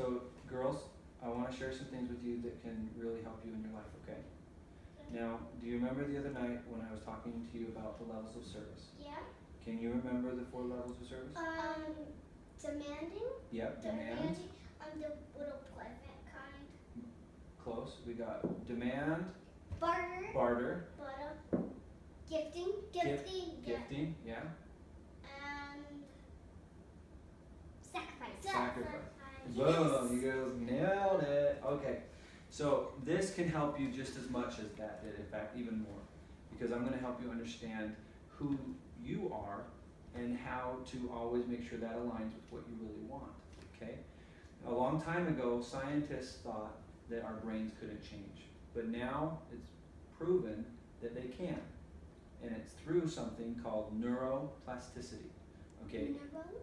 So, girls, I want to share some things with you that can really help you in your life, okay? Now, do you remember the other night when I was talking to you about the levels of service? Yeah. Can you remember the 4 levels of service? Demanding. Yep, demand. The little pleasant kind. Close. We got demand, Barter. barter, Gifting. gifting, yeah. And sacrifice. Sacrifice. Boom, you girls nailed it. Okay, so this can help you just as much as that did, in fact, even more. Because I'm going to help you understand who you are and how to always make sure that aligns with what you really want, okay? A long time ago, scientists thought that our brains couldn't change. But now it's proven that they can. And it's through something called neuroplasticity, okay? Neuroplasticity.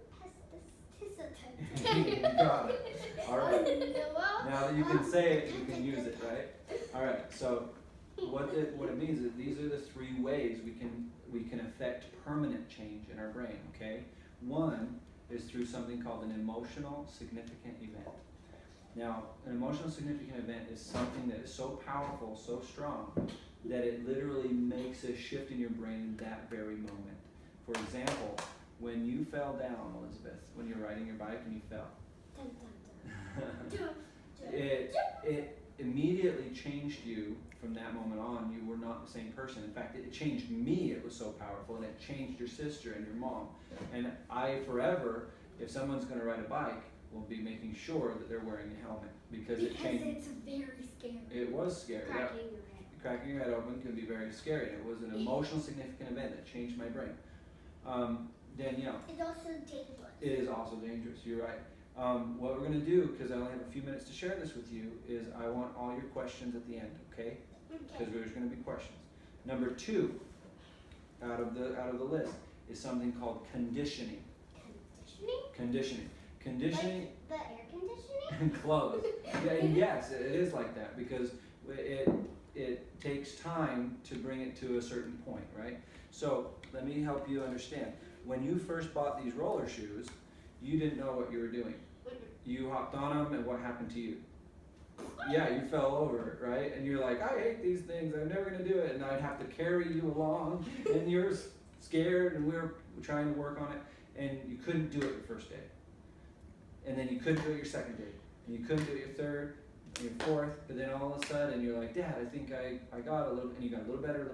You got it. All right. Now that you can say it, you can use it, right? All right. So what it means is these are the 3 ways we can affect permanent change in our brain. Okay. One is through something called an emotional significant event. Now, an emotional significant event is something that is so powerful, so strong, that it literally makes a shift in your brain in that very moment. For example, when you fell down, Elizabeth, when you're riding your bike and you fell, it immediately changed you from that moment on. You were not the same person. In fact, it changed me. It was so powerful, and it changed your sister and your mom. And I forever, if someone's going to ride a bike, will be making sure that they're wearing a helmet because it changed. It's very scary. It was scary. Cracking your head. Cracking your head open can be very scary. It was an emotional significant event that changed my brain. Danielle. It's also dangerous. It is also dangerous. You're right. What we're going to do, because I only have a few minutes to share this with you, is I want all your questions at the end, okay? Because there's going to be questions. Number 2, out of the list, is something called conditioning. Conditioning. Like the air conditioning? Close. Yeah, and yes, it is like that because it takes time to bring it to a certain point, right? So let me help you understand. When you first bought these roller shoes, you didn't know what you were doing. You hopped on them, and what happened to you? Yeah, you fell over, right? And you're like, I hate these things. I'm never going to do it. And I'd have to carry you along, and you're scared, and we were trying to work on it, and you couldn't do it your first day. And then you couldn't do it your second day. And you couldn't do it your third, and your fourth, but then all of a sudden you're like, Dad, I think I got a little, and you got a little better,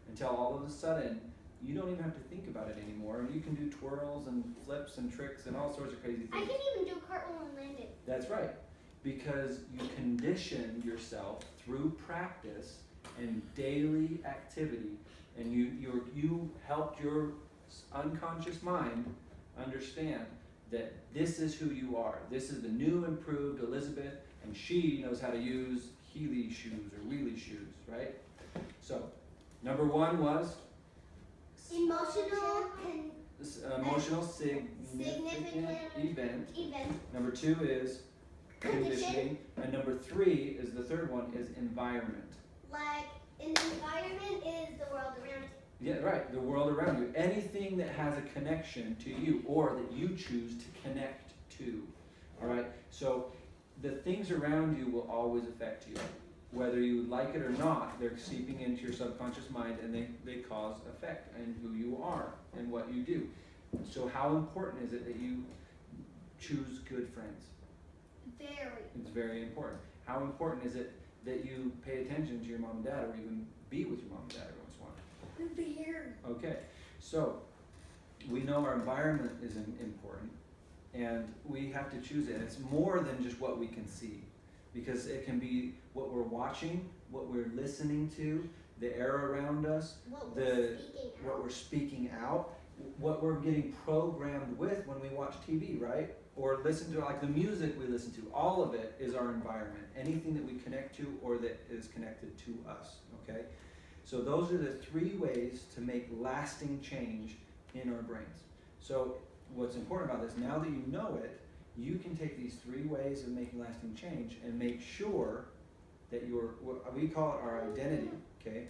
until all of a sudden you don't even have to think about it anymore, and you can do twirls and flips and tricks and all sorts of crazy things. I can even do a cartwheel and land it. That's right, because you condition yourself through practice and daily activity, and you helped your unconscious mind understand that this is who you are. This is the new, improved Elizabeth, and she knows how to use Heeley shoes or wheelie shoes, right? So, number 1 was emotional significant event. Number 2 is conditioning, and number 3 is the third one is environment. Like an environment is the world around you. Yeah, right. The world around you. Anything that has a connection to you or that you choose to connect to. All right? So the things around you will always affect you. Whether you like it or not, they're seeping into your subconscious mind, and they cause effect in who you are and what you do. So how important is it that you choose good friends? Very. It's very important. How important is it that you pay attention to your mom and dad, or even be with your mom and dad every once in a while? Okay, so we know our environment is important, and we have to choose it. It's more than just what we can see, because it can be what we're watching, what we're listening to, the air around us, what we're speaking out, what we're getting programmed with when we watch TV, right? Or listen to, like the music we listen to. All of it is our environment. Anything that we connect to or that is connected to us, okay? So those are the 3 ways to make lasting change in our brains. So what's important about this, now that you know it, you can take these 3 ways of making lasting change and make sure that we call it our identity, okay?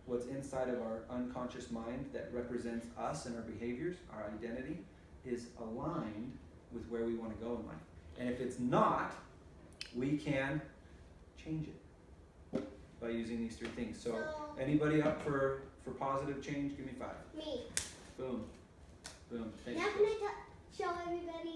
What's inside of our unconscious mind that represents us and our behaviors, our identity, is aligned with where we want to go in life. And if it's not, we can change it by using these three things. So anybody up for positive change? Give me 5. Me. Boom. Boom. Thanks. Now can I show everybody?